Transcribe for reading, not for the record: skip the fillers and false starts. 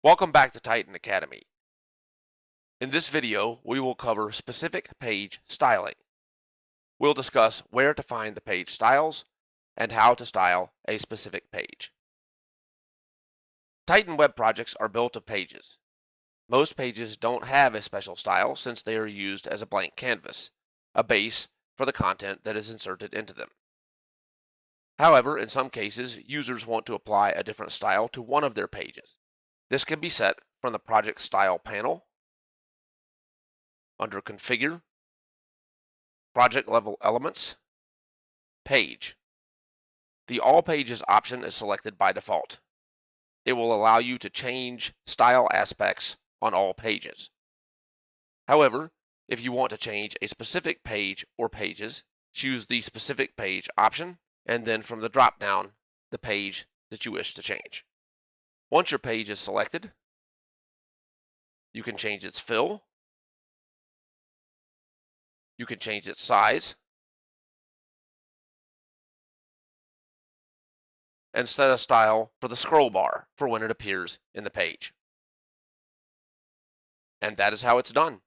Welcome back to Titan Academy. In this video, we will cover specific page styling. We'll discuss where to find the page styles and how to style a specific page. Titan web projects are built of pages. Most pages don't have a special style since they are used as a blank canvas, a base for the content that is inserted into them. However, in some cases, users want to apply a different style to one of their pages. This can be set from the Project Style panel under Configure, Project Level Elements, Page. The All Pages option is selected by default. It will allow you to change style aspects on all pages. However, if you want to change a specific page or pages, choose the Specific Page option, and then from the drop-down, the page that you wish to change. Once your page is selected, you can change its fill, you can change its size, and set a style for the scroll bar for when it appears in the page. And that is how it's done.